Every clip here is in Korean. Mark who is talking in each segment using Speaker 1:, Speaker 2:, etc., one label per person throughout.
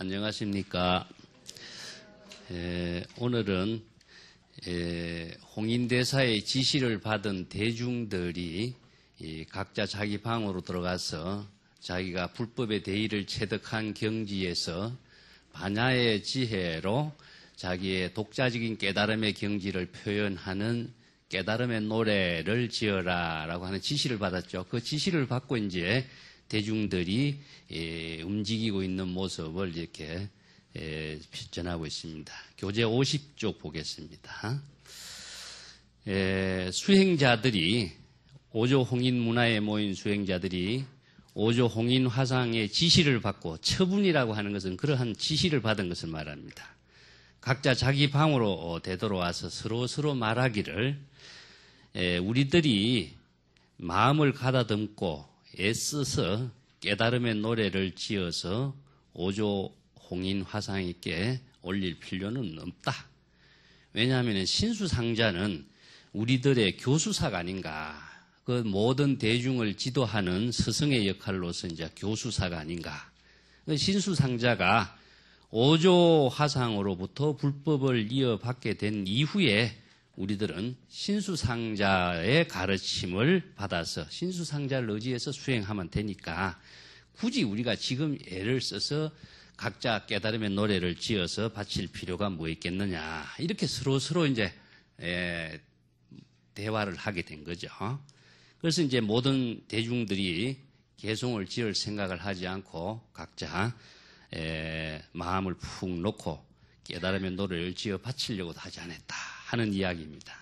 Speaker 1: 안녕하십니까. 오늘은 홍인대사의 지시를 받은 대중들이 각자 자기 방으로 들어가서 자기가 불법의 대의를 체득한 경지에서 반야의 지혜로 자기의 독자적인 깨달음의 경지를 표현하는 깨달음의 노래를 지어라 라고 하는 지시를 받았죠. 그 지시를 받고 이제 대중들이 움직이고 있는 모습을 이렇게 전하고 있습니다. 교재 50쪽 보겠습니다. 수행자들이 오조 홍인 문화에 모인 수행자들이 오조 홍인 화상의 지시를 받고 처분이라고 하는 것은 그러한 지시를 받은 것을 말합니다. 각자 자기 방으로 되돌아와서 서로 말하기를 우리들이 마음을 가다듬고 애써서 깨달음의 노래를 지어서 오조 홍인 화상에게 올릴 필요는 없다. 왜냐하면 신수상자는 우리들의 교수사가 아닌가. 그 모든 대중을 지도하는 스승의 역할로서 이제 교수사가 아닌가. 신수상자가 오조 화상으로부터 불법을 이어받게 된 이후에 우리들은 신수상자의 가르침을 받아서 신수상자를 의지해서 수행하면 되니까 굳이 우리가 지금 애를 써서 각자 깨달음의 노래를 지어서 바칠 필요가 뭐 있겠느냐. 이렇게 서로 이제 대화를 하게 된 거죠. 그래서 이제 모든 대중들이 개송을 지을 생각을 하지 않고 각자 마음을 푹 놓고 깨달음의 노래를 지어 바치려고도 하지 않았다 하는 이야기입니다.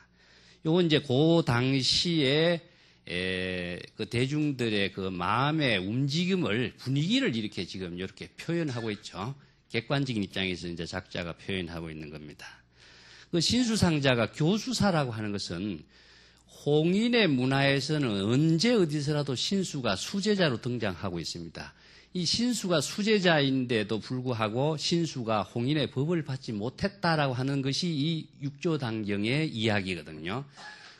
Speaker 1: 요건 이제 그 당시에 그 대중들의 그 마음의 움직임을 분위기를 이렇게 지금 이렇게 표현하고 있죠. 객관적인 입장에서 이제 작자가 표현하고 있는 겁니다. 그 신수상자가 교수사라고 하는 것은 홍인의 문화에서는 언제 어디서라도 신수가 수제자로 등장하고 있습니다. 이 신수가 수제자인데도 불구하고 신수가 홍인의 법을 받지 못했다라고 하는 것이 이 육조당경의 이야기거든요.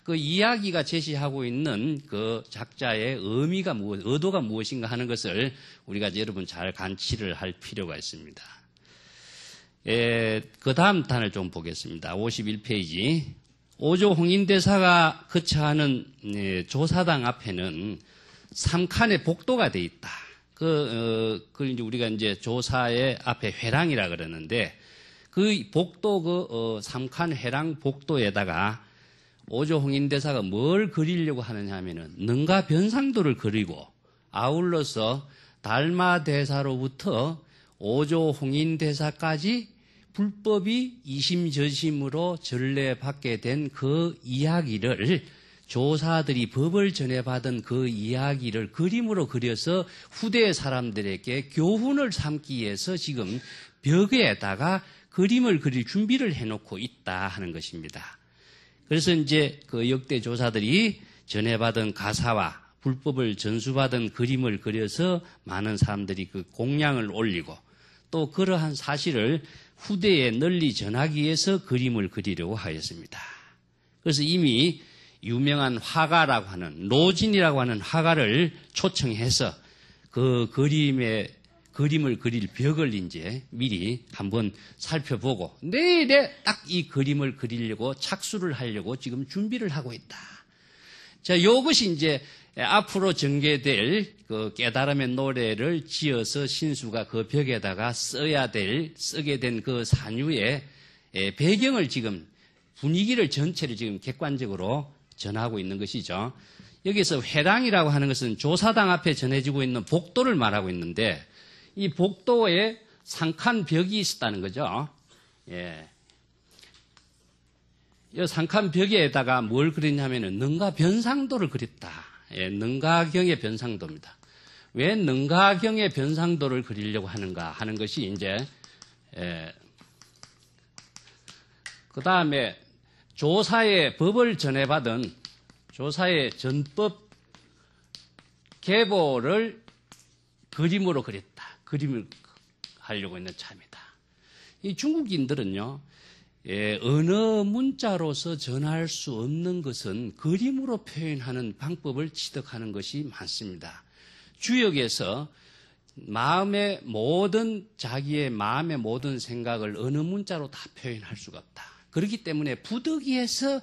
Speaker 1: 그 이야기가 제시하고 있는 그 작자의 의도가 무엇인가 하는 것을 우리가 여러분 잘 간치를 할 필요가 있습니다. 그 다음 단을 좀 보겠습니다. 51페이지. 오조 홍인대사가 거처하는 조사당 앞에는 3칸의 복도가 되어 있다. 그걸 이제 우리가 이제 조사의 앞에 회랑이라 그러는데 그 복도 3칸 회랑 복도에다가 오조 홍인대사가 뭘 그리려고 하느냐 하면은 능가 변상도를 그리고 아울러서 달마대사로부터 오조 홍인대사까지 불법이 이심저심으로 전례받게 된 그 이야기를 조사들이 법을 전해받은 그 이야기를 그림으로 그려서 후대 사람들에게 교훈을 삼기 위해서 지금 벽에다가 그림을 그릴 준비를 해놓고 있다 하는 것입니다. 그래서 이제 그 역대 조사들이 전해받은 가사와 불법을 전수받은 그림을 그려서 많은 사람들이 그 공양을 올리고 또 그러한 사실을 후대에 널리 전하기 위해서 그림을 그리려고 하였습니다. 그래서 이미 유명한 화가라고 하는 노진이라고 하는 화가를 초청해서 그 그림을 그릴 벽을 이제 미리 한번 살펴보고 내일에 딱 이 그림을 그리려고 착수를 하려고 지금 준비를 하고 있다. 자, 이것이 이제 앞으로 전개될 그 깨달음의 노래를 지어서 신수가 그 벽에다가 쓰게 된 그 산유의 배경을 지금 분위기를 전체를 지금 객관적으로 전하고 있는 것이죠. 여기서 회랑이라고 하는 것은 조사당 앞에 전해지고 있는 복도를 말하고 있는데 이 복도에 3칸 벽이 있었다는 거죠. 이 3칸 벽에다가 뭘 그렸냐면은 능가 변상도를 그렸다. 능가경의 변상도입니다. 왜 능가경의 변상도를 그리려고 하는가 하는 것이 이제 그 다음에 조사의 법을 전해받은 조사의 전법 계보를 그림으로 그렸다. 그림을 하려고 있는 참이다. 이 중국인들은요, 언어 문자로서 전할 수 없는 것은 그림으로 표현하는 방법을 취득하는 것이 많습니다. 주역에서 자기의 마음의 모든 생각을 어느 문자로 다 표현할 수가 없다. 그렇기 때문에 부득이해서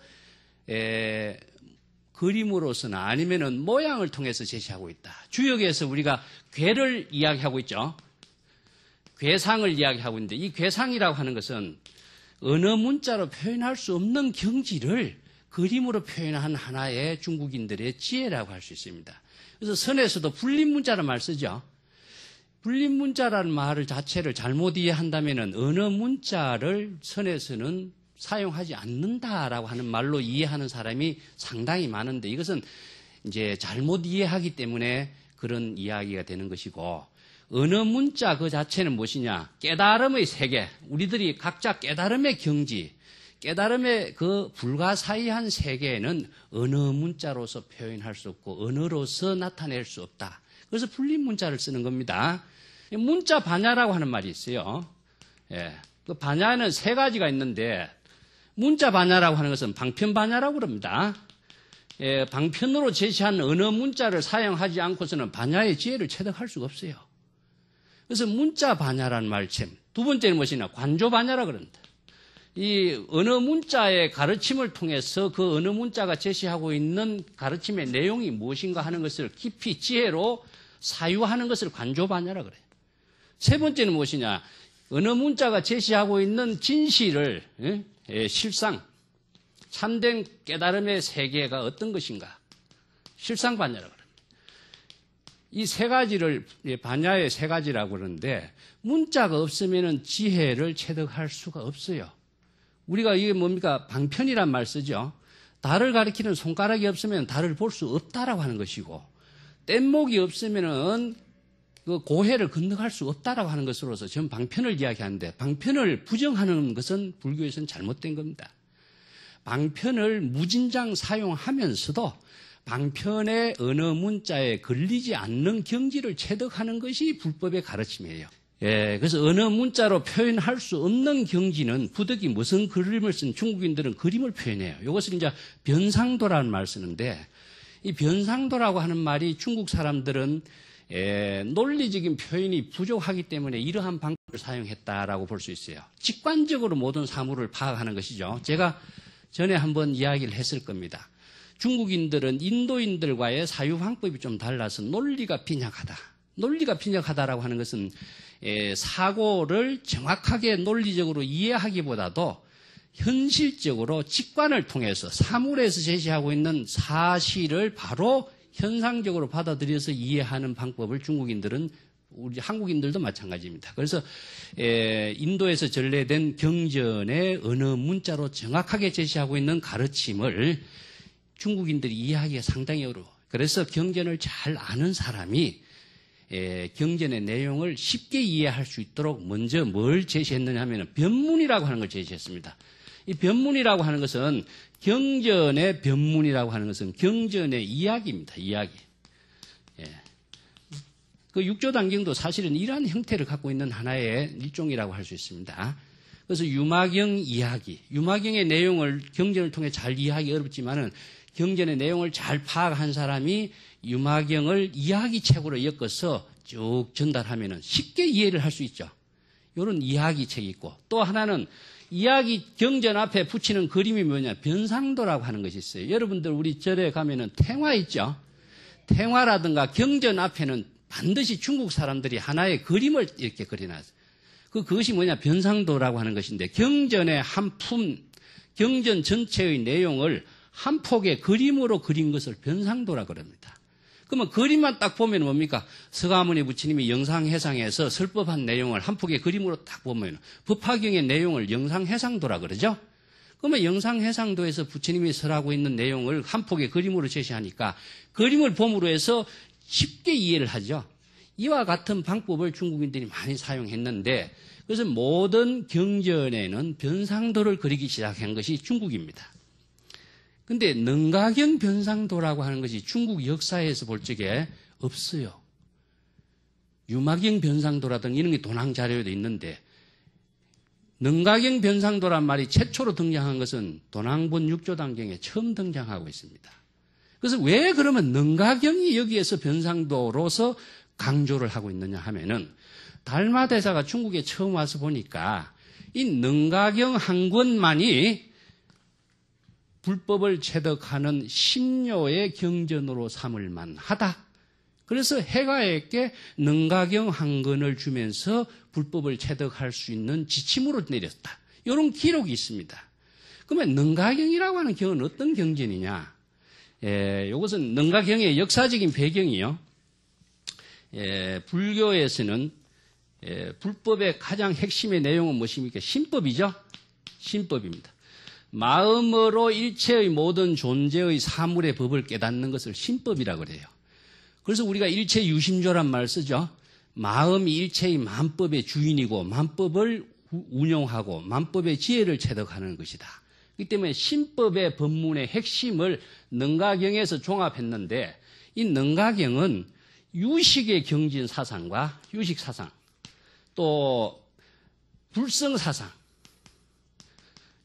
Speaker 1: 그림으로서나 아니면은 모양을 통해서 제시하고 있다. 주역에서 우리가 괴를 이야기하고 있죠. 괴상을 이야기하고 있는데 이 괴상이라고 하는 것은 어느 문자로 표현할 수 없는 경지를 그림으로 표현한 하나의 중국인들의 지혜라고 할 수 있습니다. 그래서 선에서도 불림문자라는 말 쓰죠. 불림문자라는 말 자체를 잘못 이해한다면 어느 문자를 선에서는 사용하지 않는다라고 하는 말로 이해하는 사람이 상당히 많은데 이것은 이제 잘못 이해하기 때문에 그런 이야기가 되는 것이고 어느 문자 그 자체는 무엇이냐? 깨달음의 세계, 우리들이 각자 깨달음의 경지, 깨달음의 그 불가사의한 세계에는 어느 문자로서 표현할 수 없고 언어로서 나타낼 수 없다. 그래서 불림 문자를 쓰는 겁니다. 문자 반야라고 하는 말이 있어요. 그 반야는 세 가지가 있는데 문자 반야라고 하는 것은 방편 반야라고 그럽니다. 방편으로 제시한 언어 문자를 사용하지 않고서는 반야의 지혜를 체득할 수가 없어요. 그래서 문자 반야라는 말씀. 두 번째는 무엇이냐? 관조 반야라고 그럽니다. 이 언어 문자의 가르침을 통해서 그 언어 문자가 제시하고 있는 가르침의 내용이 무엇인가 하는 것을 깊이 지혜로 사유하는 것을 관조 반야라고 그래요. 세 번째는 무엇이냐? 언어 문자가 제시하고 있는 진실을 실상, 참된 깨달음의 세계가 어떤 것인가? 실상 반야라고 합니다. 이 세 가지를 반야의 세 가지라고 그러는데 문자가 없으면 지혜를 체득할 수가 없어요. 우리가 이게 뭡니까? 방편이란 말 쓰죠. 달을 가리키는 손가락이 없으면 달을 볼 수 없다라고 하는 것이고 뗏목이 없으면은 그 고해를 건너갈 수 없다라고 하는 것으로서 전 방편을 이야기하는데 방편을 부정하는 것은 불교에서는 잘못된 겁니다. 방편을 무진장 사용하면서도 방편의 언어 문자에 걸리지 않는 경지를 체득하는 것이 불법의 가르침이에요. 그래서 언어 문자로 표현할 수 없는 경지는 부득이 무슨 그림을 쓴 중국인들은 그림을 표현해요. 이것을 이제 변상도라는 말을 쓰는데 이 변상도라고 하는 말이 중국 사람들은 논리적인 표현이 부족하기 때문에 이러한 방법을 사용했다라고 볼 수 있어요. 직관적으로 모든 사물을 파악하는 것이죠. 제가 전에 한번 이야기를 했을 겁니다. 중국인들은 인도인들과의 사유 방법이 좀 달라서 논리가 빈약하다. 논리가 빈약하다라고 하는 것은 사고를 정확하게 논리적으로 이해하기보다도 현실적으로 직관을 통해서 사물에서 제시하고 있는 사실을 바로 현상적으로 받아들여서 이해하는 방법을 중국인들은 우리 한국인들도 마찬가지입니다. 그래서 인도에서 전래된 경전의 언어 문자로 정확하게 제시하고 있는 가르침을 중국인들이 이해하기가 상당히 어려워. 그래서 경전을 잘 아는 사람이 경전의 내용을 쉽게 이해할 수 있도록 먼저 뭘 제시했느냐 하면 변문이라고 하는 걸 제시했습니다. 이 변문이라고 하는 것은 경전의 변문이라고 하는 것은 경전의 이야기입니다. 이야기. 그 육조단경도 사실은 이러한 형태를 갖고 있는 하나의 일종이라고 할 수 있습니다. 그래서 유마경 이야기, 유마경의 내용을 경전을 통해 잘 이해하기 어렵지만은 경전의 내용을 잘 파악한 사람이 유마경을 이야기책으로 엮어서 쭉 전달하면은 쉽게 이해를 할 수 있죠. 이런 이야기책이 있고 또 하나는 이야기 경전 앞에 붙이는 그림이 뭐냐? 변상도라고 하는 것이 있어요. 여러분들 우리 절에 가면은 탱화 있죠? 탱화라든가 경전 앞에는 반드시 중국 사람들이 하나의 그림을 이렇게 그려놨어요. 그것이 뭐냐? 변상도라고 하는 것인데 경전의 한 품, 경전 전체의 내용을 한 폭의 그림으로 그린 것을 변상도라고 합니다. 그러면 그림만 딱 보면 뭡니까? 서가모니 부처님이 영상해상에서 설법한 내용을 한 폭의 그림으로 딱 보면 법화경의 내용을 영상해상도라 그러죠? 그러면 영상해상도에서 부처님이 설하고 있는 내용을 한 폭의 그림으로 제시하니까 그림을 봄으로 해서 쉽게 이해를 하죠. 이와 같은 방법을 중국인들이 많이 사용했는데 그래서 모든 경전에는 변상도를 그리기 시작한 것이 중국입니다. 근데 능가경 변상도라고 하는 것이 중국 역사에서 볼 적에 없어요. 유마경 변상도라든가 이런 게 도낭 자료에도 있는데 능가경 변상도란 말이 최초로 등장한 것은 도낭본 육조단경에 처음 등장하고 있습니다. 그래서 왜 그러면 능가경이 여기에서 변상도로서 강조를 하고 있느냐 하면은 달마대사가 중국에 처음 와서 보니까 이 능가경 한 권만이 불법을 체득하는 신료의 경전으로 삼을 만하다. 그래서 해가에게 능가경 한 권을 주면서 불법을 체득할 수 있는 지침으로 내렸다. 이런 기록이 있습니다. 그러면 능가경이라고 하는 경은 어떤 경전이냐? 이것은 능가경의 역사적인 배경이요. 불교에서는 불법의 가장 핵심의 내용은 무엇입니까? 신법이죠. 신법입니다. 마음으로 일체의 모든 존재의 사물의 법을 깨닫는 것을 신법이라고 그래요. 그래서 우리가 일체 유심조란 말을 쓰죠. 마음이 일체의 만법의 주인이고 만법을 운용하고 만법의 지혜를 체득하는 것이다. 그렇기 때문에 신법의 법문의 핵심을 능가경에서 종합했는데 이 능가경은 유식의 경진 사상과 유식 사상 또 불성 사상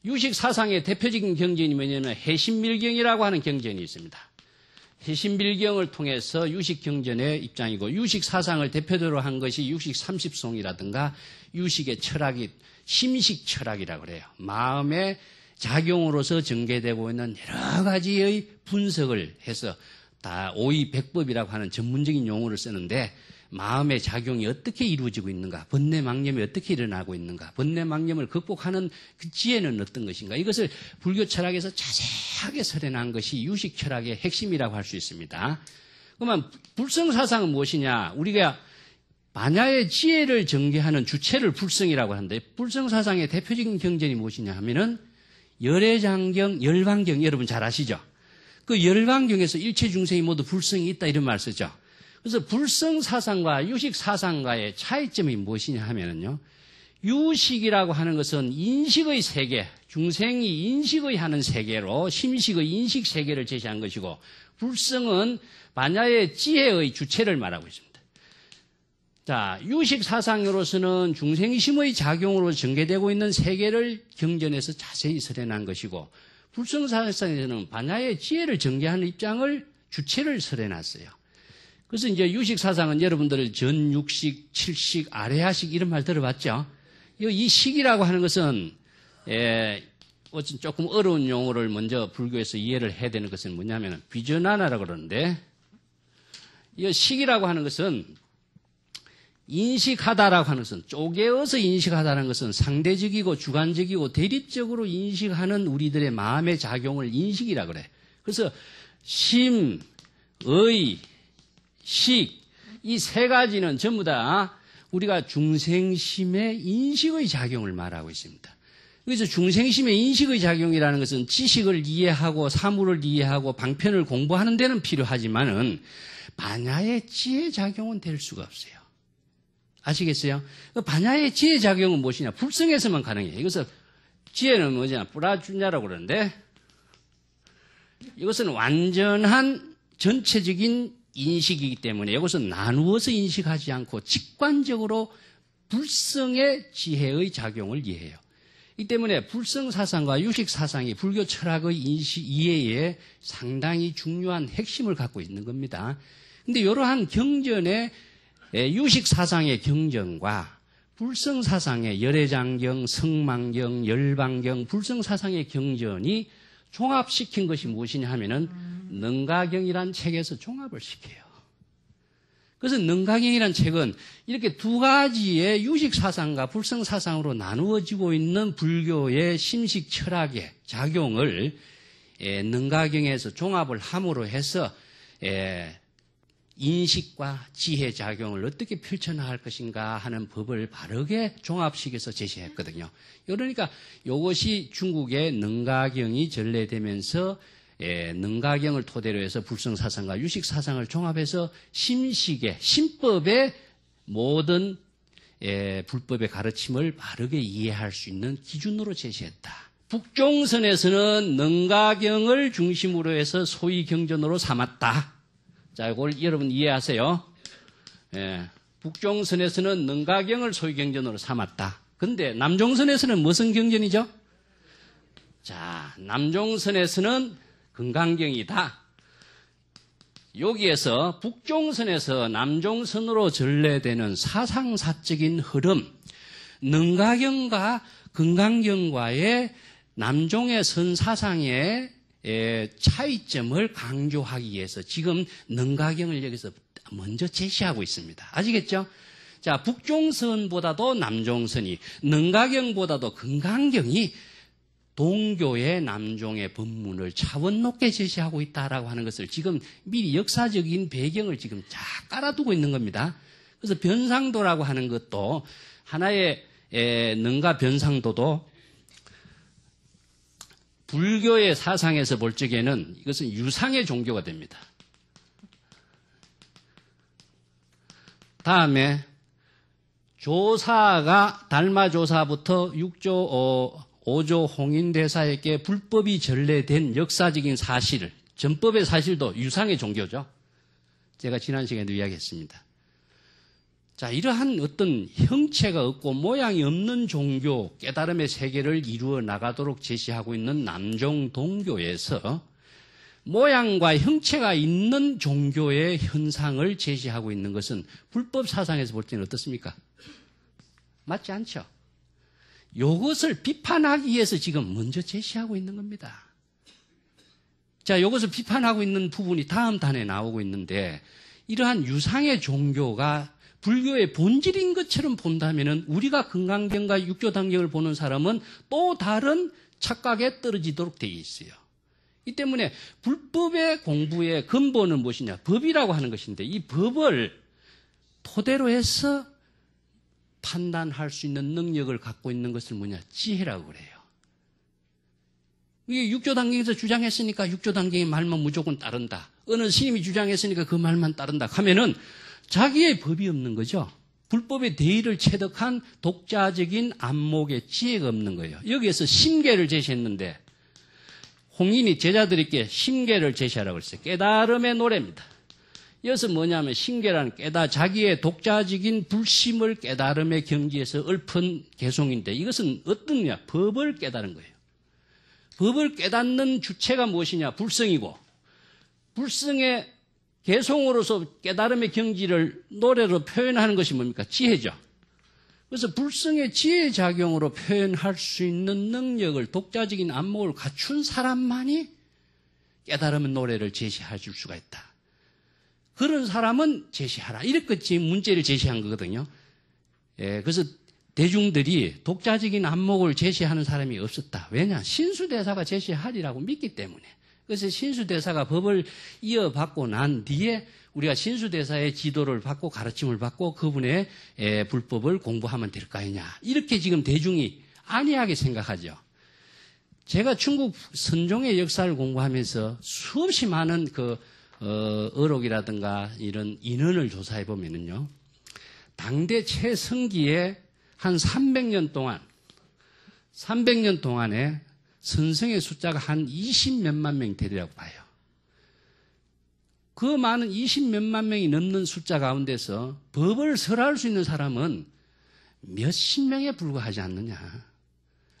Speaker 1: 유식 사상의 대표적인 경전이 뭐냐면 해신밀경이라고 하는 경전이 있습니다. 해신밀경을 통해서 유식 경전의 입장이고 유식 사상을 대표적으로 한 것이 유식 30송이라든가 유식의 철학이 심식 철학이라고 그래요. 마음의 작용으로서 전개되고 있는 여러 가지의 분석을 해서 다 오이백법이라고 하는 전문적인 용어를 쓰는데 마음의 작용이 어떻게 이루어지고 있는가, 번뇌망념이 어떻게 일어나고 있는가, 번뇌망념을 극복하는 그 지혜는 어떤 것인가, 이것을 불교 철학에서 자세하게 설해낸 것이 유식 철학의 핵심이라고 할 수 있습니다. 그러면 불성사상은 무엇이냐? 우리가 반야의 지혜를 전개하는 주체를 불성이라고 하는데 불성사상의 대표적인 경전이 무엇이냐 하면은 열애장경, 열반경 여러분 잘 아시죠? 그 열반경에서 일체 중생이 모두 불성이 있다 이런 말 쓰죠. 그래서 불성 사상과 유식 사상과의 차이점이 무엇이냐 하면은요. 유식이라고 하는 것은 인식의 세계, 중생이 인식의 하는 세계로 심식의 인식 세계를 제시한 것이고 불성은 반야의 지혜의 주체를 말하고 있습니다. 자, 유식 사상으로서는 중생심의 작용으로 전개되고 있는 세계를 경전에서 자세히 설해난 것이고 불성 사상에서는 반야의 지혜를 전개하는 입장을 주체를 설해놨어요. 그래서 이제 유식 사상은 여러분들 전육식, 칠식, 아레하식 이런 말 들어봤죠? 이 식이라고 하는 것은 조금 어려운 용어를 먼저 불교에서 이해를 해야 되는 것은 뭐냐면 비전하나라고 그러는데 이 식이라고 하는 것은 인식하다라고 하는 것은 쪼개어서 인식하다는 것은 상대적이고 주관적이고 대립적으로 인식하는 우리들의 마음의 작용을 인식이라고 그래. 그래서 심, 의, 식, 이 세 가지는 전부 다 우리가 중생심의 인식의 작용을 말하고 있습니다. 그래서 중생심의 인식의 작용이라는 것은 지식을 이해하고 사물을 이해하고 방편을 공부하는 데는 필요하지만은 반야의 지혜 작용은 될 수가 없어요. 아시겠어요? 그 반야의 지혜 작용은 무엇이냐? 불성에서만 가능해요. 이것은 지혜는 뭐냐? 뿌라주냐라고 그러는데 이것은 완전한 전체적인 인식이기 때문에 이것은 나누어서 인식하지 않고 직관적으로 불성의 지혜의 작용을 이해해요. 이 때문에 불성 사상과 유식 사상이 불교 철학의 이해에 상당히 중요한 핵심을 갖고 있는 겁니다. 그런데 이러한 경전의 유식 사상의 경전과 불성 사상의 열애장경, 성망경, 열반경, 불성 사상의 경전이 종합시킨 것이 무엇이냐 하면은 능가경이란 책에서 종합을 시켜요. 그래서 능가경이란 책은 이렇게 두 가지의 유식 사상과 불성 사상으로 나누어지고 있는 불교의 심식 철학의 작용을 능가경에서 종합을 함으로 해서 인식과 지혜 작용을 어떻게 펼쳐나갈 것인가 하는 법을 바르게 종합시켜서 제시했거든요. 그러니까 이것이 중국의 능가경이 전래되면서 능가경을 토대로 해서 불성사상과 유식사상을 종합해서 심식의, 신법의 모든 불법의 가르침을 바르게 이해할 수 있는 기준으로 제시했다. 북종선에서는 능가경을 중심으로 해서 소위 경전으로 삼았다. 자, 이걸 여러분 이해하세요. 북종선에서는 능가경을 소위 경전으로 삼았다. 근데 남종선에서는 무슨 경전이죠? 자, 남종선에서는 금강경이다. 여기에서 북종선에서 남종선으로 전래되는 사상사적인 흐름, 능가경과 금강경과의 남종의 선사상의 차이점을 강조하기 위해서 지금 능가경을 여기서 먼저 제시하고 있습니다. 아시겠죠? 자, 북종선보다도 남종선이, 능가경보다도 금강경이 동교의 남종의 법문을 차원 높게 제시하고 있다라고 하는 것을 지금 미리 역사적인 배경을 지금 쫙 깔아두고 있는 겁니다. 그래서 변상도라고 하는 것도 하나의 능가 변상도도 불교의 사상에서 볼 적에는 이것은 유상의 종교가 됩니다. 다음에 조사가 달마조사부터 5조 홍인대사에게 불법이 전래된 역사적인 사실, 전법의 사실도 유상의 종교죠. 제가 지난 시간에도 이야기했습니다. 자, 이러한 어떤 형체가 없고 모양이 없는 종교, 깨달음의 세계를 이루어 나가도록 제시하고 있는 남종 동교에서 모양과 형체가 있는 종교의 현상을 제시하고 있는 것은 불법 사상에서 볼 때는 어떻습니까? 맞지 않죠? 이것을 비판하기 위해서 지금 먼저 제시하고 있는 겁니다. 자, 이것을 비판하고 있는 부분이 다음 단에 나오고 있는데, 이러한 유상의 종교가 불교의 본질인 것처럼 본다면은 우리가 금강경과 육조단경을 보는 사람은 또 다른 착각에 떨어지도록 되어 있어요. 이 때문에 불법의 공부의 근본은 무엇이냐? 법이라고 하는 것인데, 이 법을 토대로 해서 판단할 수 있는 능력을 갖고 있는 것을 뭐냐? 지혜라고 그래요. 이게 육조단경에서 주장했으니까 육조단경의 말만 무조건 따른다. 어느 스님이 주장했으니까 그 말만 따른다 하면은 자기의 법이 없는 거죠. 불법의 대의를 체득한 독자적인 안목의 지혜가 없는 거예요. 여기에서 심계를 제시했는데 홍인이 제자들에게 심계를 제시하라고 했어요. 깨달음의 노래입니다. 이것은 뭐냐면 심계라는 자기의 독자적인 불심을 깨달음의 경지에서 읊은 개송인데, 이것은 어떠냐? 법을 깨달은 거예요. 법을 깨닫는 주체가 무엇이냐? 불성이고, 불성의 개송으로서 깨달음의 경지를 노래로 표현하는 것이 뭡니까? 지혜죠. 그래서 불성의 지혜 작용으로 표현할 수 있는 능력을, 독자적인 안목을 갖춘 사람만이 깨달음의 노래를 제시해 줄 수가 있다. 그런 사람은 제시하라. 이렇게 문제를 제시한 거거든요. 그래서 대중들이 독자적인 안목을 제시하는 사람이 없었다. 왜냐? 신수대사가 제시하리라고 믿기 때문에. 그래서 신수대사가 법을 이어받고 난 뒤에 우리가 신수대사의 지도를 받고 가르침을 받고 그분의 불법을 공부하면 될 거 아니냐. 이렇게 지금 대중이 안이하게 생각하죠. 제가 중국 선종의 역사를 공부하면서 수없이 많은 어록이라든가 이런 인언을 조사해 보면은요, 당대 최성기에 한 300년 동안에 선성의 숫자가 한 20몇만 명이 되리라고 봐요. 그 많은 20몇만 명이 넘는 숫자 가운데서 법을 설할 수 있는 사람은 몇십 명에 불과하지 않느냐.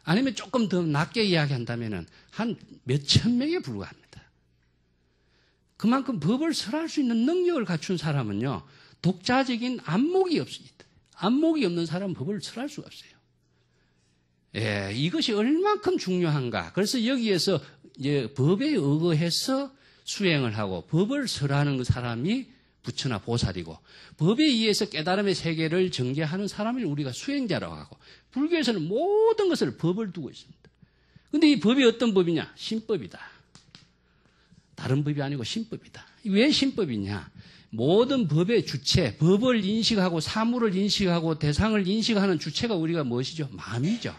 Speaker 1: 아니면 조금 더 낮게 이야기한다면 한 몇천 명에 불과합니다. 그만큼 법을 설할 수 있는 능력을 갖춘 사람은요, 독자적인 안목이 없습니다. 안목이 없는 사람은 법을 설할 수가 없어요. 이것이 얼만큼 중요한가. 그래서 여기에서 이제 법에 의거해서 수행을 하고 법을 설하는 그 사람이 부처나 보살이고, 법에 의해서 깨달음의 세계를 전개하는 사람을 우리가 수행자라고 하고, 불교에서는 모든 것을 법을 두고 있습니다. 그런데 이 법이 어떤 법이냐? 신법이다. 다른 법이 아니고 신법이다. 왜 신법이냐? 모든 법의 주체, 법을 인식하고 사물을 인식하고 대상을 인식하는 주체가 우리가 무엇이죠? 마음이죠.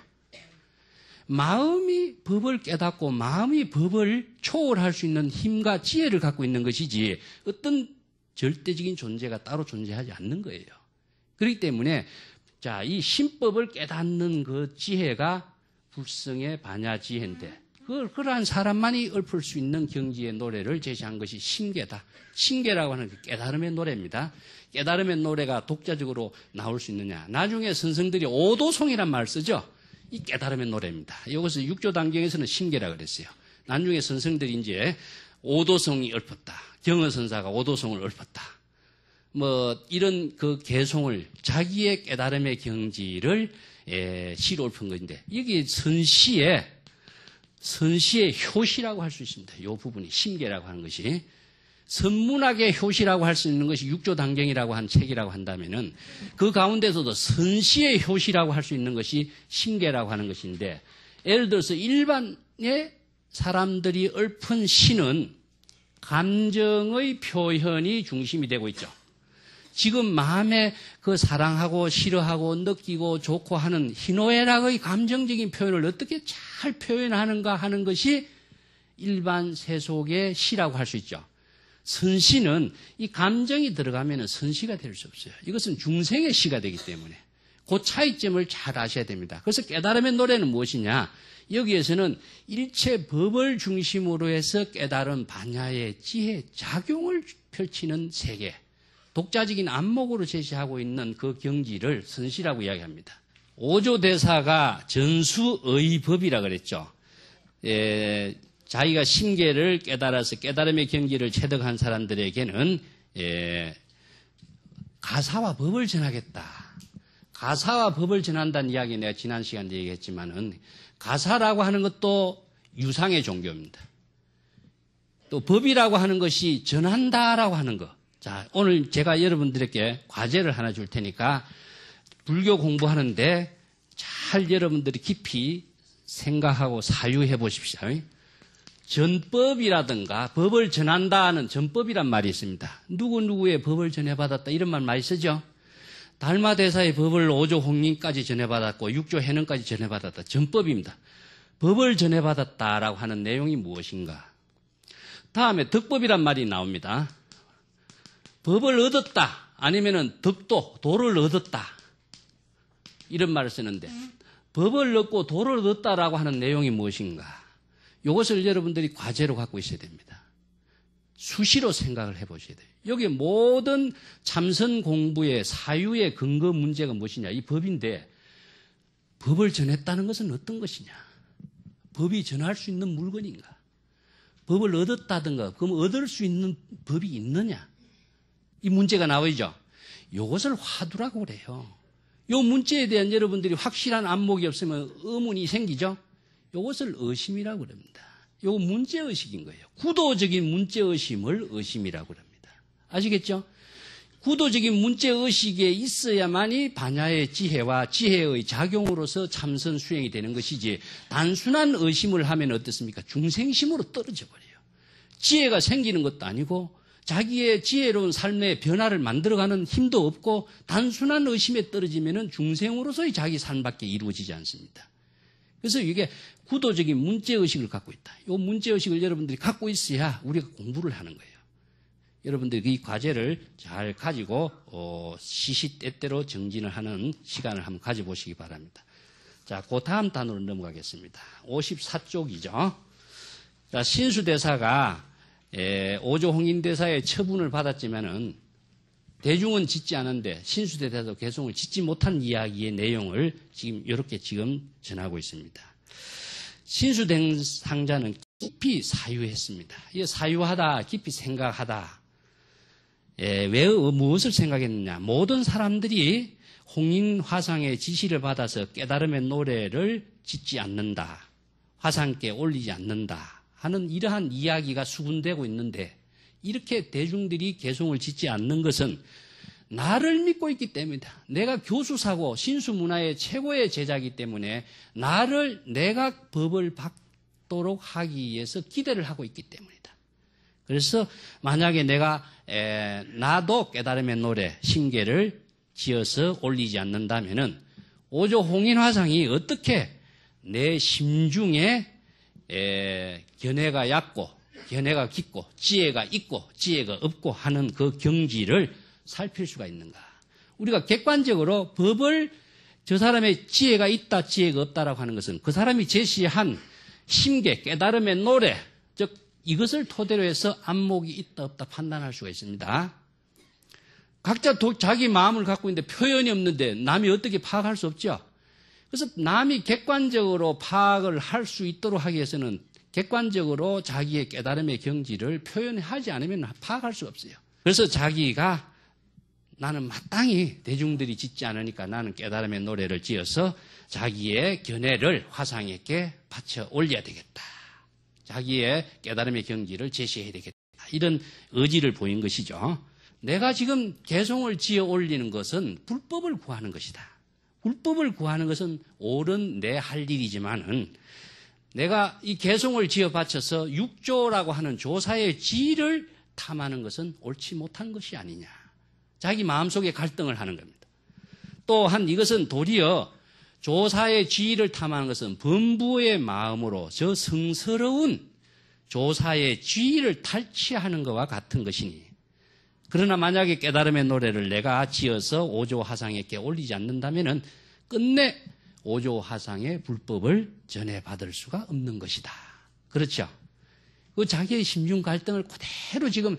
Speaker 1: 마음이 법을 깨닫고 마음이 법을 초월할 수 있는 힘과 지혜를 갖고 있는 것이지 어떤 절대적인 존재가 따로 존재하지 않는 거예요. 그렇기 때문에 자, 이 신법을 깨닫는 그 지혜가 불성의 반야지혜인데, 그러한 사람만이 읊을 수 있는 경지의 노래를 제시한 것이 신계다. 신계라고 하는 그 깨달음의 노래입니다. 깨달음의 노래가 독자적으로 나올 수 있느냐. 나중에 선생들이 오도송이란 말을 쓰죠. 이 깨달음의 노래입니다. 이것을 육조단경에서는 신계라고 그랬어요. 나중에 선생들이 이제 오도성이 읊었다. 경허선사가 오도성을 읊었다. 뭐 이런 그 개송을 자기의 깨달음의 경지를 시로 읊은 건데 여기 선시의 효시라고 할 수 있습니다. 이 부분이 심계라고 하는 것이 선문학의 효시라고 할 수 있는 것이 육조단경이라고 한 책이라고 한다면은 그 가운데서도 선시의 효시라고 할 수 있는 것이 심계라고 하는 것인데 예를 들어서 일반의 사람들이 읊은 시는 감정의 표현이 중심이 되고 있죠. 지금 마음에 그 사랑하고 싫어하고 느끼고 좋고 하는 희노애락의 감정적인 표현을 어떻게 잘 표현하는가 하는 것이 일반 세속의 시라고 할 수 있죠. 선시는 이 감정이 들어가면 선시가 될 수 없어요. 이것은 중생의 시가 되기 때문에 그 차이점을 잘 아셔야 됩니다. 그래서 깨달음의 노래는 무엇이냐? 여기에서는 일체 법을 중심으로 해서 깨달은 반야의 지혜, 작용을 펼치는 세계, 독자적인 안목으로 제시하고 있는 그 경지를 선시라고 이야기합니다. 오조대사가 전수의법이라 그랬죠. 자기가 심계를 깨달아서 깨달음의 경지를 체득한 사람들에게는 가사와 법을 전하겠다. 가사와 법을 전한다는 이야기 내가 지난 시간에 얘기했지만은 가사라고 하는 것도 유상의 종교입니다. 또 법이라고 하는 것이 전한다라고 하는 것. 자, 오늘 제가 여러분들에게 과제를 하나 줄 테니까 불교 공부하는데 잘 여러분들이 깊이 생각하고 사유해 보십시오. 전법이라든가 법을 전한다는 전법이란 말이 있습니다. 누구누구의 법을 전해받았다 이런 말 많이 쓰죠. 달마대사의 법을 5조 홍인까지 전해받았고 6조 해능까지 전해받았다. 전법입니다. 법을 전해받았다라고 하는 내용이 무엇인가. 다음에 덕법이란 말이 나옵니다. 법을 얻었다 아니면은 덕도, 도를 얻었다 이런 말을 쓰는데 법을 얻고 도를 얻었다라고 하는 내용이 무엇인가. 이것을 여러분들이 과제로 갖고 있어야 됩니다. 수시로 생각을 해보셔야 돼요. 여기 모든 참선 공부의 사유의 근거 문제가 무엇이냐. 이 법인데 법을 전했다는 것은 어떤 것이냐. 법이 전할 수 있는 물건인가. 법을 얻었다든가 그럼 얻을 수 있는 법이 있느냐. 이 문제가 나오죠. 이것을 화두라고 그래요. 이 문제에 대한 여러분들이 확실한 안목이 없으면 의문이 생기죠. 이것을 의심이라고 그럽니다. 이거 문제의식인 거예요. 구도적인 문제의심을 의심이라고 그럽니다. 아시겠죠? 구도적인 문제의식에 있어야만이 반야의 지혜와 지혜의 작용으로서 참선 수행이 되는 것이지 단순한 의심을 하면 어떻습니까? 중생심으로 떨어져 버려요. 지혜가 생기는 것도 아니고 자기의 지혜로운 삶의 변화를 만들어가는 힘도 없고 단순한 의심에 떨어지면 중생으로서의 자기 삶밖에 이루어지지 않습니다. 그래서 이게 구도적인 문제의식을 갖고 있다. 이 문제의식을 여러분들이 갖고 있어야 우리가 공부를 하는 거예요. 여러분들이 이 과제를 잘 가지고 시시때때로 정진을 하는 시간을 한번 가져보시기 바랍니다. 자, 그 다음 단으로 넘어가겠습니다. 54쪽이죠. 자, 신수대사가 5조 홍인대사의 처분을 받았지만은 대중은 짓지 않은데 신수대사도 개송을 짓지 못한 이야기의 내용을 이렇게 전하고 있습니다. 신수대상자는 깊이 사유했습니다. 이 사유하다, 깊이 생각하다. 무엇을 생각했느냐? 모든 사람들이 홍인 화상의 지시를 받아서 깨달음의 노래를 짓지 않는다. 화상께 올리지 않는다. 하는 이러한 이야기가 수군되고 있는데 이렇게 대중들이 개송을 짓지 않는 것은 나를 믿고 있기 때문이다. 내가 교수사고 신수문화의 최고의 제자이기 때문에 내가 법을 받도록 하기 위해서 기대를 하고 있기 때문이다. 그래서 만약에 나도 깨달음의 노래, 신계를 지어서 올리지 않는다면은 5조 홍인화상이 어떻게 내 심중에 견해가 얕고 견해가 깊고 지혜가 있고 지혜가 없고 하는 그 경지를 살필 수가 있는가. 우리가 객관적으로 법을 저 사람의 지혜가 있다 지혜가 없다라고 하는 것은 그 사람이 제시한 심계 깨달음의 노래 즉 이것을 토대로 해서 안목이 있다 없다 판단할 수가 있습니다. 각자 자기 마음을 갖고 있는데 표현이 없는데 남이 어떻게 파악할 수 없죠. 그래서 남이 객관적으로 파악을 할 수 있도록 하기 위해서는 객관적으로 자기의 깨달음의 경지를 표현하지 않으면 파악할 수가 없어요. 그래서 자기가 나는 마땅히 대중들이 짓지 않으니까 나는 깨달음의 노래를 지어서 자기의 견해를 화상에게 바쳐 올려야 되겠다. 자기의 깨달음의 경지를 제시해야 되겠다. 이런 의지를 보인 것이죠. 내가 지금 개송을 지어 올리는 것은 불법을 구하는 것이다. 불법을 구하는 것은 옳은 내 할 일이지만은 내가 이 개송을 지어 바쳐서 육조라고 하는 조사의 지위를 탐하는 것은 옳지 못한 것이 아니냐. 자기 마음속에 갈등을 하는 겁니다. 또한 이것은 도리어 조사의 지위를 탐하는 것은 범부의 마음으로 저 성스러운 조사의 지위를 탈취하는 것과 같은 것이니 그러나 만약에 깨달음의 노래를 내가 지어서 오조화상에게 올리지 않는다면 끝내 오조화상의 불법을 전해받을 수가 없는 것이다. 그렇죠? 그 자기의 심중 갈등을 그대로 지금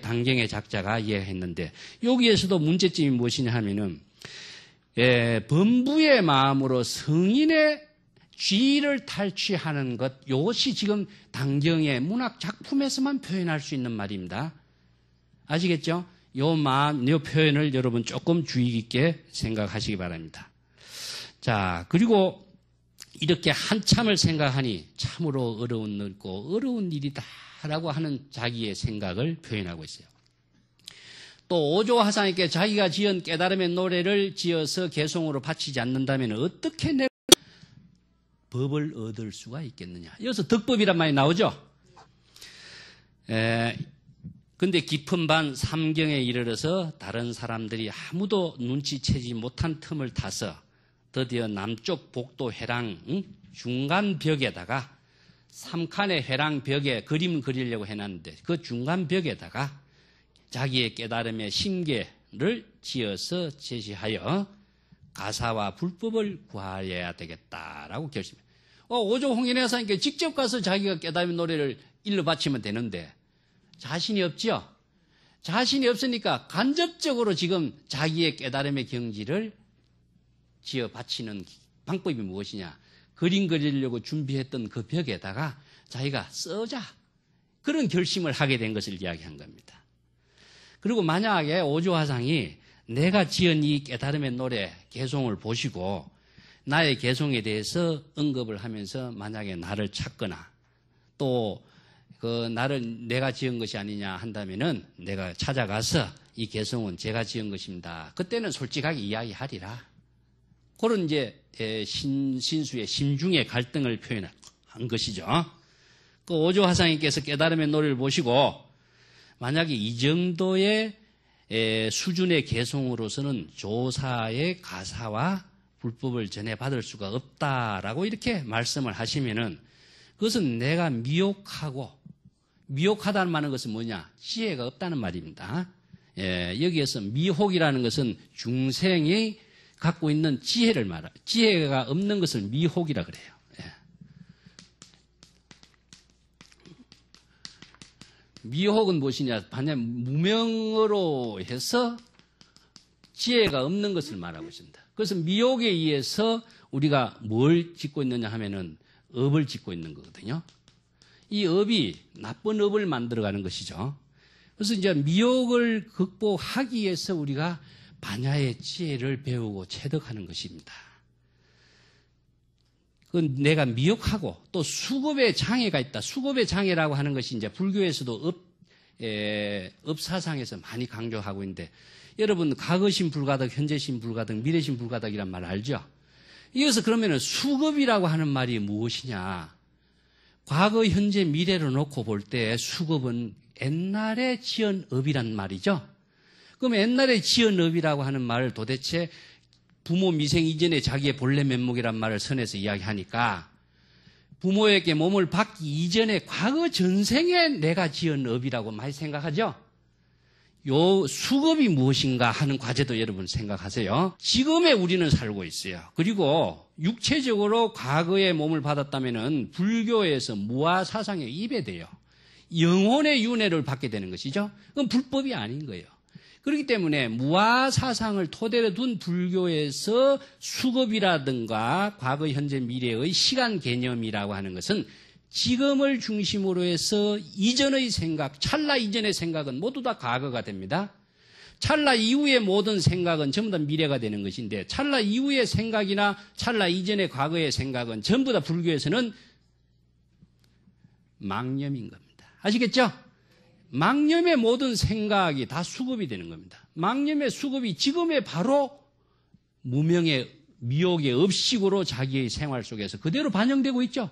Speaker 1: 당경의 작자가 이해했는데 여기에서도 문제점이 무엇이냐 하면은 범부의 마음으로 성인의 쥐를 탈취하는 것, 이것이 지금 당경의 문학 작품에서만 표현할 수 있는 말입니다. 아시겠죠? 요 표현을 여러분 조금 주의 깊게 생각하시기 바랍니다. 자, 그리고 이렇게 한참을 생각하니 참으로 어려운 일이다라고 하는 자기의 생각을 표현하고 있어요. 또 오조화상에게 자기가 지은 깨달음의 노래를 지어서 개송으로 바치지 않는다면 어떻게 내가 법을 얻을 수가 있겠느냐. 여기서 덕법이란 말이 나오죠. 근데 깊은 밤 삼경에 이르러서 다른 사람들이 아무도 눈치채지 못한 틈을 타서 드디어 남쪽 복도 회랑 중간 벽에다가 3칸의 회랑 벽에 그림 그리려고 해놨는데 그 중간 벽에다가 자기의 깨달음의 심계를 지어서 제시하여 가사와 불법을 구하여야 되겠다라고 결심해요. 오조홍인회사님께 직접 가서 자기가 깨달음의 노래를 일러 바치면 되는데 자신이 없죠. 자신이 없으니까 간접적으로 지금 자기의 깨달음의 경지를 지어 바치는 방법이 무엇이냐. 그림 그리려고 준비했던 그 벽에다가 자기가 써자. 그런 결심을 하게 된 것을 이야기한 겁니다. 그리고 만약에 오조화상이 내가 지은 이 깨달음의 노래 개송을 보시고 나의 개송에 대해서 언급을 하면서 만약에 나를 찾거나 또 나를 내가 지은 것이 아니냐 한다면은 내가 찾아가서 이 개송은 제가 지은 것입니다. 그때는 솔직하게 이야기하리라. 그런 이제 신수의 심중의 갈등을 표현한 것이죠. 그 오조화상님께서 깨달음의 노래를 보시고 만약에 이 정도의 수준의 개송으로서는 조사의 가사와 불법을 전해받을 수가 없다라고 이렇게 말씀을 하시면은 그것은 내가 미혹하다는 말은 것은 뭐냐? 지혜가 없다는 말입니다. 여기에서 미혹이라는 것은 중생이 갖고 있는 지혜를 말해요. 지혜가 없는 것을 미혹이라 그래요. 미혹은 무엇이냐? 반면 무명으로 해서 지혜가 없는 것을 말하고 있습니다. 그래서 미혹에 의해서 우리가 뭘 짓고 있느냐 하면은 업을 짓고 있는 거거든요. 이 업이 나쁜 업을 만들어가는 것이죠. 그래서 이제 미혹을 극복하기 위해서 우리가 반야의 지혜를 배우고 체득하는 것입니다. 그건 내가 미혹하고 또 수급의 장애가 있다. 수급의 장애라고 하는 것이 이제 불교에서도 업사상에서 많이 강조하고 있는데 여러분 과거신 불가덕, 현재신 불가덕, 미래신 불가덕이란 말 알죠? 이어서 그러면 수급이라고 하는 말이 무엇이냐? 과거, 현재, 미래로 놓고 볼 때 수급은 옛날에 지은 업이란 말이죠. 그럼 옛날에 지은 업이라고 하는 말을 도대체 부모 미생 이전에 자기의 본래 면목이란 말을 선해서 이야기하니까 부모에게 몸을 받기 이전에 과거 전생에 내가 지은 업이라고 많이 생각하죠. 요 수급이 무엇인가 하는 과제도 여러분 생각하세요. 지금의 우리는 살고 있어요. 그리고 육체적으로 과거에 몸을 받았다면은 불교에서 무아 사상에 입에돼요. 영혼의 윤회를 받게 되는 것이죠. 그건 불법이 아닌 거예요. 그렇기 때문에 무아 사상을 토대로 둔 불교에서 수급이라든가 과거, 현재, 미래의 시간 개념이라고 하는 것은 지금을 중심으로 해서 이전의 생각, 찰나 이전의 생각은 모두 다 과거가 됩니다. 찰나 이후의 모든 생각은 전부 다 미래가 되는 것인데 찰나 이후의 생각이나 찰나 이전의 과거의 생각은 전부 다 불교에서는 망념인 겁니다. 아시겠죠? 망념의 모든 생각이 다 수급이 되는 겁니다. 망념의 수급이 지금의 바로 무명의 미혹의 업식으로 자기의 생활 속에서 그대로 반영되고 있죠.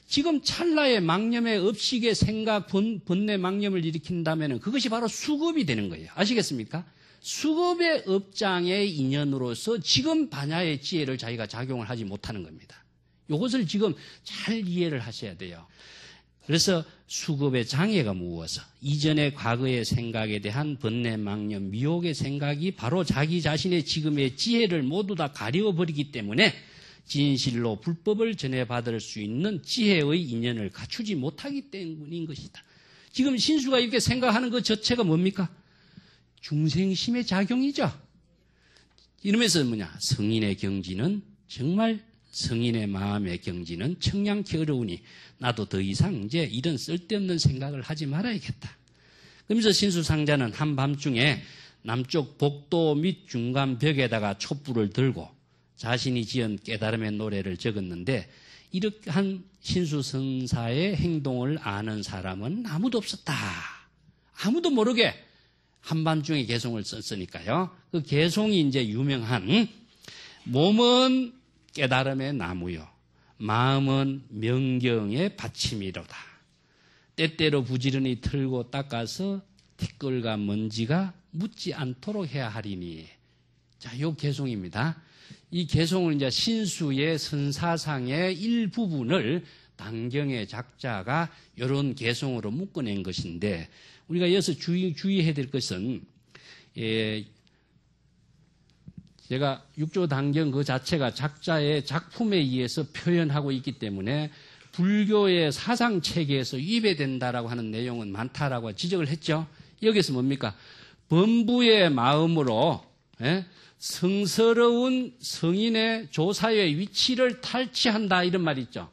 Speaker 1: 지금 찰나의 망념의 업식의 생각, 번뇌 망념을 일으킨다면 그것이 바로 수급이 되는 거예요. 아시겠습니까? 수급의 업장의 인연으로서 지금 반야의 지혜를 자기가 작용을 하지 못하는 겁니다. 이것을 지금 잘 이해를 하셔야 돼요. 그래서 수급의 장애가 무엇서 이전의 과거의 생각에 대한 번뇌 망념, 미혹의 생각이 바로 자기 자신의 지금의 지혜를 모두 다 가려버리기 때문에 진실로 불법을 전해받을 수 있는 지혜의 인연을 갖추지 못하기 때문인 것이다. 지금 신수가 이렇게 생각하는 것 자체가 뭡니까? 중생심의 작용이죠. 이러면서 뭐냐? 성인의 경지는 정말 성인의 마음의 경지는 청량케 어려우니 나도 더 이상 이제 이런 쓸데없는 생각을 하지 말아야겠다. 그러면서 신수상자는 한밤중에 남쪽 복도 및 중간 벽에다가 촛불을 들고 자신이 지은 깨달음의 노래를 적었는데 이렇게 한 신수선사의 행동을 아는 사람은 아무도 없었다. 아무도 모르게 한밤중에 개송을 썼으니까요. 그 개송이 이제 유명한 몸은 깨달음의 나무요. 마음은 명경의 받침이로다. 때때로 부지런히 털고 닦아서 티끌과 먼지가 묻지 않도록 해야 하리니. 자, 요 개송입니다. 이 개송은 이제 신수의 선사상의 일부분을 단경의 작자가 이런 개송으로 묶어낸 것인데 우리가 여기서 주의해야 될 것은 제가 육조 단경 그 자체가 작자의 작품에 의해서 표현하고 있기 때문에 불교의 사상 체계에서 위배된다라고 하는 내용은 많다라고 지적을 했죠. 여기서 뭡니까? 범부의 마음으로 성스러운 성인의 조사의 위치를 탈취한다 이런 말이 있죠.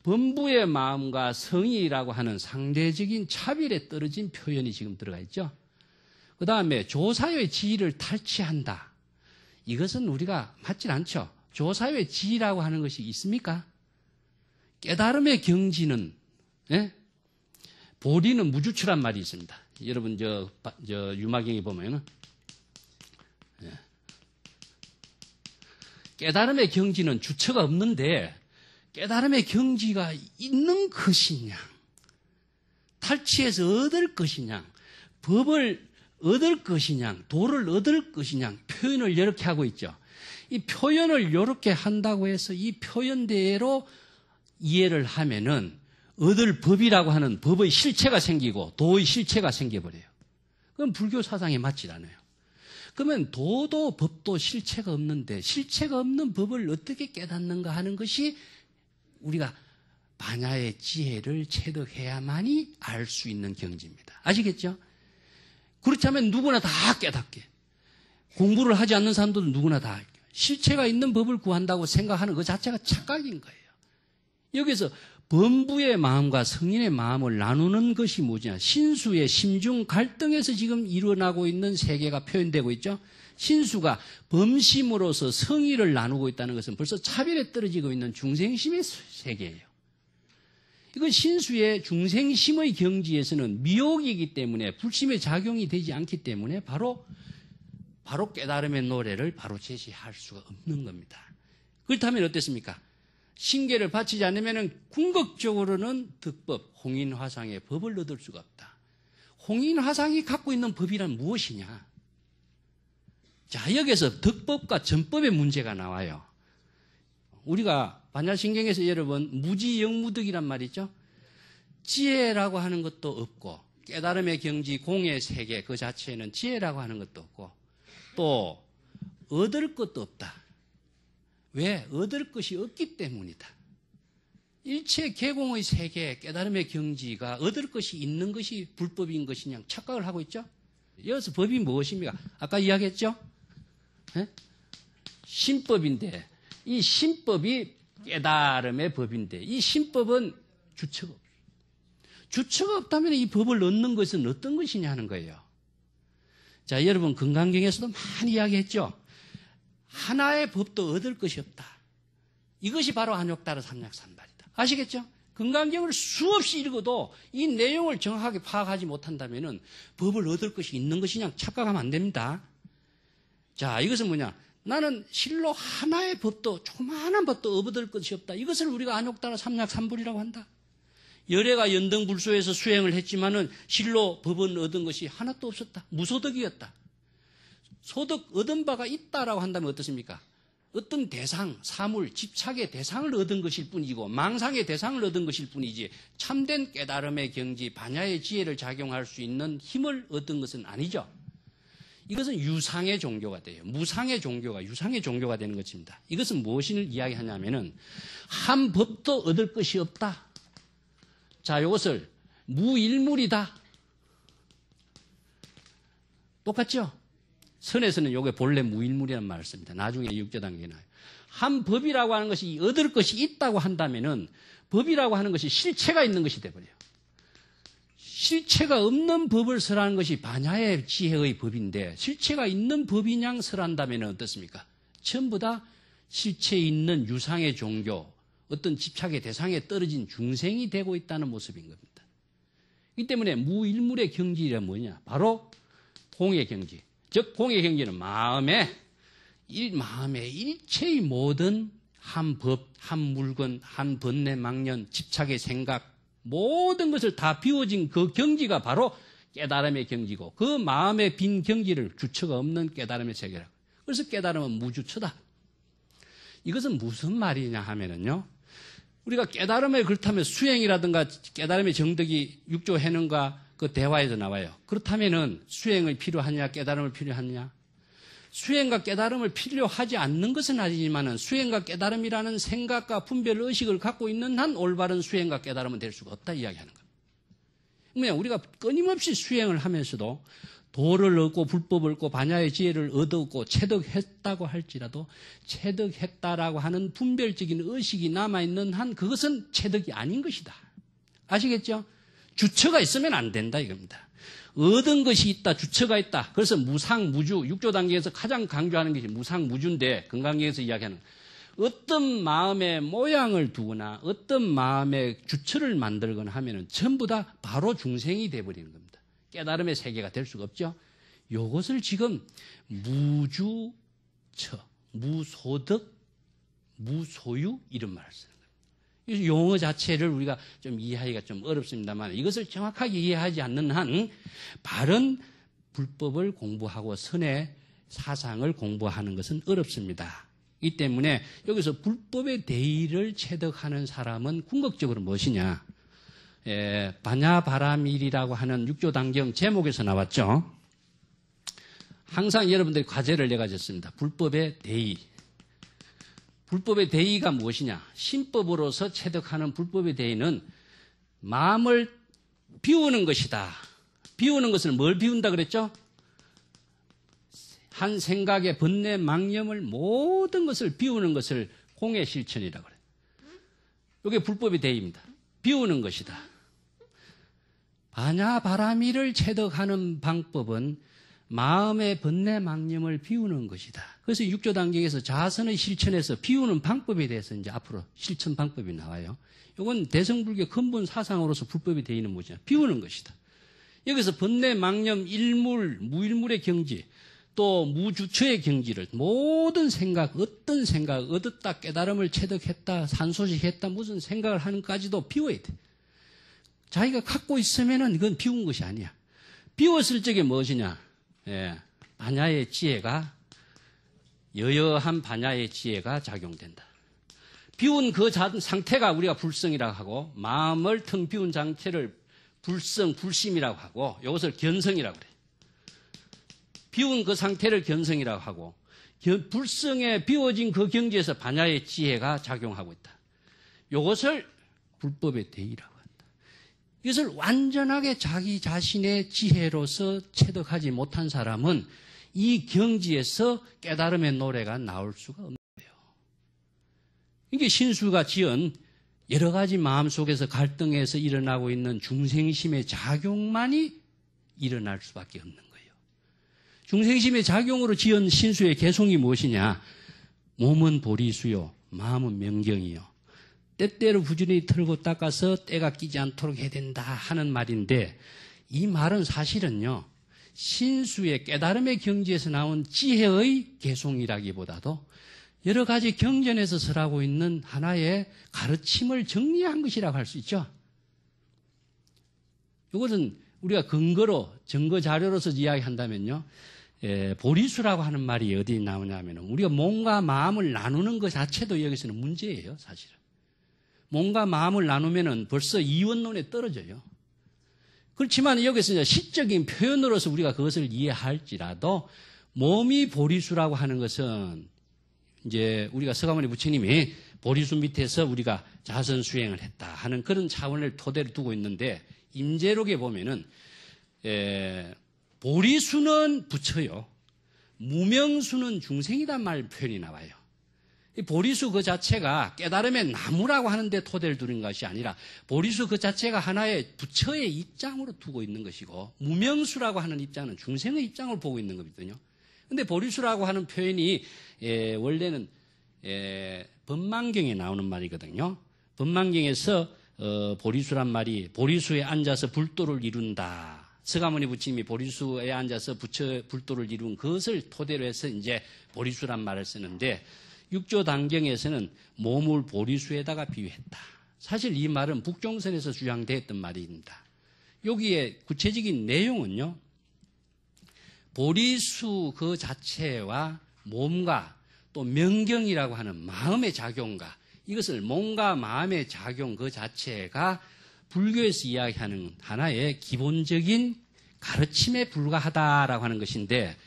Speaker 1: 범부의 마음과 성이라고 하는 상대적인 차별에 떨어진 표현이 지금 들어가 있죠. 그 다음에 조사의 지위를 탈취한다. 이것은 우리가 맞질 않죠. 조사의 지위라고 하는 것이 있습니까? 깨달음의 경지는 보리는 무주추란 말이 있습니다. 여러분 저 유마경에 보면은 깨달음의 경지는 주체가 없는데 깨달음의 경지가 있는 것이냐, 탈취해서 얻을 것이냐, 법을 얻을 것이냐, 도를 얻을 것이냐 표현을 이렇게 하고 있죠. 이 표현을 이렇게 한다고 해서 이 표현대로 이해를 하면은 얻을 법이라고 하는 법의 실체가 생기고 도의 실체가 생겨버려요. 그럼 불교 사상에 맞질 않아요. 그러면 도도 법도 실체가 없는데 실체가 없는 법을 어떻게 깨닫는가 하는 것이 우리가 반야의 지혜를 체득해야만이 알 수 있는 경지입니다. 아시겠죠? 그렇다면 누구나 다 깨닫게. 공부를 하지 않는 사람들도 누구나 다 실체가 있는 법을 구한다고 생각하는 그 자체가 착각인 거예요. 여기서 범부의 마음과 성인의 마음을 나누는 것이 뭐냐? 신수의 심중 갈등에서 지금 일어나고 있는 세계가 표현되고 있죠. 신수가 범심으로서 성의를 나누고 있다는 것은 벌써 차별에 떨어지고 있는 중생심의 세계예요. 이건 신수의 중생심의 경지에서는 미혹이기 때문에 불심의 작용이 되지 않기 때문에 바로 깨달음의 노래를 바로 제시할 수가 없는 겁니다. 그렇다면 어떻습니까? 신계를 바치지 않으면 궁극적으로는 득법, 홍인화상의 법을 얻을 수가 없다. 홍인화상이 갖고 있는 법이란 무엇이냐? 자, 여기서 득법과 전법의 문제가 나와요. 우리가 반야신경에서 여러분 무지영무득이란 말이죠. 지혜라고 하는 것도 없고 깨달음의 경지 공의 세계 그 자체에는 지혜라고 하는 것도 없고 또 얻을 것도 없다. 왜? 얻을 것이 없기 때문이다. 일체 개공의 세계, 깨달음의 경지가 얻을 것이 있는 것이 불법인 것이냐 착각을 하고 있죠. 여기서 법이 무엇입니까? 아까 이야기했죠. 신법인데 이 신법이 깨달음의 법인데 이 신법은 주체가 없어요. 주체가 없다면 이 법을 얻는 것은 어떤 것이냐 하는 거예요. 자, 여러분 건강경에서도 많이 이야기했죠. 하나의 법도 얻을 것이 없다. 이것이 바로 안욕따라 삼약삼발이다. 아시겠죠? 건강경을 수없이 읽어도 이 내용을 정확하게 파악하지 못한다면 법을 얻을 것이 있는 것이냐 착각하면 안 됩니다. 자, 이것은 뭐냐? 나는 실로 하나의 법도 조그마한 법도 얻을 것이 없다. 이것을 우리가 안욕따라 삼약삼불이라고 한다. 열애가 연등불소에서 수행을 했지만은 실로 법은 얻은 것이 하나도 없었다. 무소득이었다. 소득 얻은 바가 있다라고 한다면 어떻습니까? 어떤 대상, 사물, 집착의 대상을 얻은 것일 뿐이고 망상의 대상을 얻은 것일 뿐이지 참된 깨달음의 경지, 반야의 지혜를 작용할 수 있는 힘을 얻은 것은 아니죠. 이것은 유상의 종교가 돼요. 무상의 종교가 유상의 종교가 되는 것입니다. 이것은 무엇을 이야기하냐면은 한 법도 얻을 것이 없다. 자, 이것을 무일물이다. 똑같죠? 선에서는 이게 본래 무일물이라는 말을 씁니다. 나중에 육조단계에 나와요. 한 법이라고 하는 것이 얻을 것이 있다고 한다면은 법이라고 하는 것이 실체가 있는 것이 되어버려요. 실체가 없는 법을 설하는 것이 반야의 지혜의 법인데 실체가 있는 법이냥 설한다면 어떻습니까? 전부 다 실체 있는 유상의 종교, 어떤 집착의 대상에 떨어진 중생이 되고 있다는 모습인 겁니다. 이 때문에 무일물의 경지가 뭐냐? 바로 공의 경지. 즉 공의 경지는 마음의 일체의 모든 한 법, 한 물건, 한 번뇌 망념, 집착의 생각 모든 것을 다 비워진 그 경지가 바로 깨달음의 경지고 그 마음의 빈 경지를 주체가 없는 깨달음의 세계라고. 그래서 깨달음은 무주체다. 이것은 무슨 말이냐 하면은요. 우리가 깨달음에 그렇다면 수행이라든가 깨달음의 정덕이 육조 해능과 그 대화에서 나와요. 그렇다면은 수행이 필요하냐, 깨달음을 필요하냐? 수행과 깨달음을 필요하지 않는 것은 아니지만은 수행과 깨달음이라는 생각과 분별 의식을 갖고 있는 한 올바른 수행과 깨달음은 될 수가 없다 이야기하는 겁니다. 그러면 우리가 끊임없이 수행을 하면서도 도를 얻고 불법을 얻고 반야의 지혜를 얻었고 체득했다고 할지라도 체득했다라고 하는 분별적인 의식이 남아있는 한 그것은 체득이 아닌 것이다. 아시겠죠? 주체가 있으면 안 된다 이겁니다. 얻은 것이 있다, 주체가 있다. 그래서 무상무주, 육조 단계에서 가장 강조하는 것이 무상무주인데 건강경에서 이야기하는 어떤 마음의 모양을 두거나 어떤 마음의 주체를 만들거나 하면은 전부 다 바로 중생이 돼버리는 겁니다. 깨달음의 세계가 될 수가 없죠. 이것을 지금 무주처, 무소득, 무소유 이런 말을 쓰는 거예요. 이 용어 자체를 우리가 좀 이해하기가 좀 어렵습니다만 이것을 정확하게 이해하지 않는 한 바른 불법을 공부하고 선의 사상을 공부하는 것은 어렵습니다. 이 때문에 여기서 불법의 대의를 체득하는 사람은 궁극적으로 무엇이냐? 반야바라밀이라고 하는 육조단경 제목에서 나왔죠. 항상 여러분들이 과제를 내가졌습니다. 불법의 대의. 불법의 대의가 무엇이냐? 신법으로서 체득하는 불법의 대의는 마음을 비우는 것이다. 비우는 것을 뭘 비운다 그랬죠? 한 생각의 번뇌 망념을 모든 것을 비우는 것을 공의 실천이라고 그래요. 이게 불법의 대의입니다. 비우는 것이다. 반야바라밀을 체득하는 방법은 마음의 번뇌 망념을 비우는 것이다. 그래서 육조단경에서 자선의 실천에서 비우는 방법에 대해서 이제 앞으로 실천 방법이 나와요. 이건 대성불교 근본 사상으로서 불법의 대의는 뭐냐? 비우는 것이다. 여기서 번뇌 망념 일물, 무일물의 경지, 또 무주처의 경지를 모든 생각, 어떤 생각, 얻었다, 깨달음을 체득했다, 산소식했다, 무슨 생각을 하는까지도 비워야 돼. 자기가 갖고 있으면은 이건 비운 것이 아니야. 비웠을 적에 무엇이냐? 반야의 지혜가, 여여한 반야의 지혜가 작용된다. 비운 그 상태가 우리가 불성이라고 하고, 마음을 텅 비운 상태를 불성, 불심이라고 하고, 이것을 견성이라고 그래. 비운 그 상태를 견성이라고 하고, 불성에 비워진 그 경지에서 반야의 지혜가 작용하고 있다. 이것을 불법의 대의라고 한다. 이것을 완전하게 자기 자신의 지혜로서 체득하지 못한 사람은 이 경지에서 깨달음의 노래가 나올 수가 없는 거예요. 이게 신수가 지은 여러 가지 마음속에서 갈등에서 일어나고 있는 중생심의 작용만이 일어날 수밖에 없는 거예요. 중생심의 작용으로 지은 신수의 개송이 무엇이냐? 몸은 보리수요, 마음은 명경이요. 때때로 부지런히 털고 닦아서 때가 끼지 않도록 해야 된다 하는 말인데, 이 말은 사실은요, 신수의 깨달음의 경지에서 나온 지혜의 개송이라기보다도 여러 가지 경전에서 설하고 있는 하나의 가르침을 정리한 것이라고 할 수 있죠. 이것은 우리가 근거로, 증거 자료로서 이야기한다면요, 보리수라고 하는 말이 어디 나오냐면, 우리가 몸과 마음을 나누는 것 자체도 여기서는 문제예요, 사실은. 몸과 마음을 나누면은 벌써 이원론에 떨어져요. 그렇지만 여기서 이제 시적인 표현으로서 우리가 그것을 이해할지라도, 몸이 보리수라고 하는 것은 이제 우리가 서가모니 부처님이 보리수 밑에서 우리가 자선 수행을 했다 하는 그런 차원을 토대로 두고 있는데, 임재록에 보면은 보리수는 부처요, 무명수는 중생이란 말 표현이 나와요. 이 보리수 그 자체가 깨달음의 나무라고 하는데 토대를 두는 것이 아니라, 보리수 그 자체가 하나의 부처의 입장으로 두고 있는 것이고, 무명수라고 하는 입장은 중생의 입장을 보고 있는 거거든요. 근데 보리수라고 하는 표현이 원래는 법망경에 나오는 말이거든요. 법망경에서 보리수란 말이 보리수에 앉아서 불도를 이룬다. 서가모니 부처님이 보리수에 앉아서 불도를 이룬 그것을 토대로 해서 이제 보리수란 말을 쓰는데, 육조 단경에서는 몸을 보리수에다가 비유했다. 사실 이 말은 북종선에서 주장되었던 말입니다. 여기에 구체적인 내용은요, 보리수 그 자체와 몸과 또 명경이라고 하는 마음의 작용과, 이것을 몸과 마음의 작용 그 자체가 불교에서 이야기하는 하나의 기본적인 가르침에 불과하다라고 하는 것인데,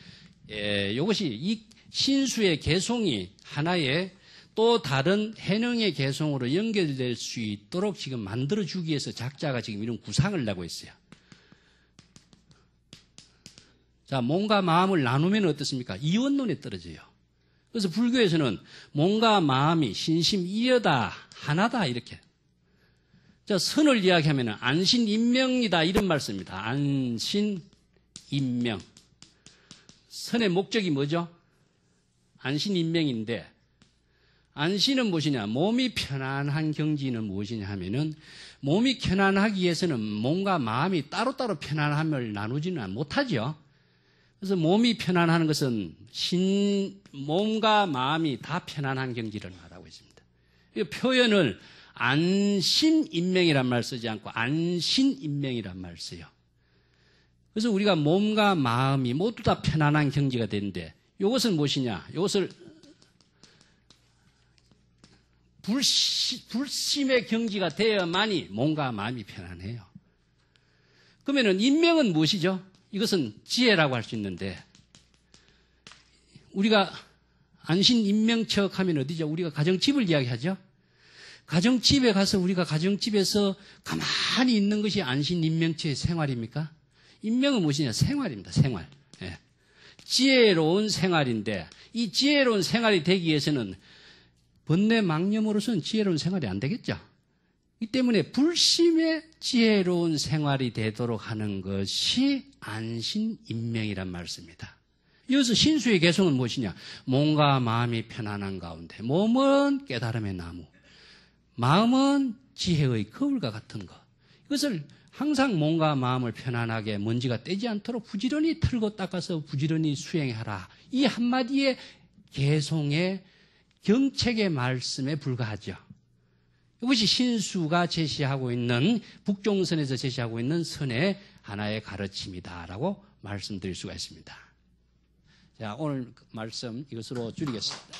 Speaker 1: 이것이 이 신수의 개송이 하나의 또 다른 해능의 개송으로 연결될 수 있도록 지금 만들어주기 위해서 작자가 지금 이런 구상을 내고 있어요. 자, 몸과 마음을 나누면 어떻습니까? 이원론에 떨어져요. 그래서 불교에서는 몸과 마음이 신심이여다, 하나다, 이렇게. 자, 선을 이야기하면 안신인명이다, 이런 말씀입니다. 안신인명. 선의 목적이 뭐죠? 안신인명인데, 안신은 무엇이냐? 몸이 편안한 경지는 무엇이냐 하면은, 몸이 편안하기 위해서는 몸과 마음이 따로따로 편안함을 나누지는 못하죠. 그래서 몸이 편안한 것은 몸과 마음이 다 편안한 경지를 말하고 있습니다. 이 표현을 안심인명이란 말 쓰지 않고 안신인명이란 말 써요. 그래서 우리가 몸과 마음이 모두 다 편안한 경지가 되는데, 이것은 무엇이냐? 이것을 불심의 경지가 되어야만이 몸과 마음이 편안해요. 그러면은 인명은 무엇이죠? 이것은 지혜라고 할 수 있는데, 우리가 안신인명척 하면 어디죠? 우리가 가정집을 이야기하죠? 가정집에 가서 우리가 가정집에서 가만히 있는 것이 안신인명처의 생활입니까? 인명은 무엇이냐? 생활입니다. 생활. 예. 지혜로운 생활인데, 이 지혜로운 생활이 되기 위해서는 번뇌망념으로서는 지혜로운 생활이 안 되겠죠. 이 때문에 불심의 지혜로운 생활이 되도록 하는 것이 안신인명이란 말씀입니다. 여기서 신수의 개성은 무엇이냐? 몸과 마음이 편안한 가운데, 몸은 깨달음의 나무, 마음은 지혜의 거울과 같은 것. 이것을 항상 몸과 마음을 편안하게 먼지가 떼지 않도록 부지런히 털고 닦아서 부지런히 수행하라. 이 한마디의 개송의 경책의 말씀에 불과하죠. 이것이 신수가 제시하고 있는, 북종선에서 제시하고 있는 선의 하나의 가르침이다라고 말씀드릴 수가 있습니다. 자, 오늘 말씀 이것으로 줄이겠습니다.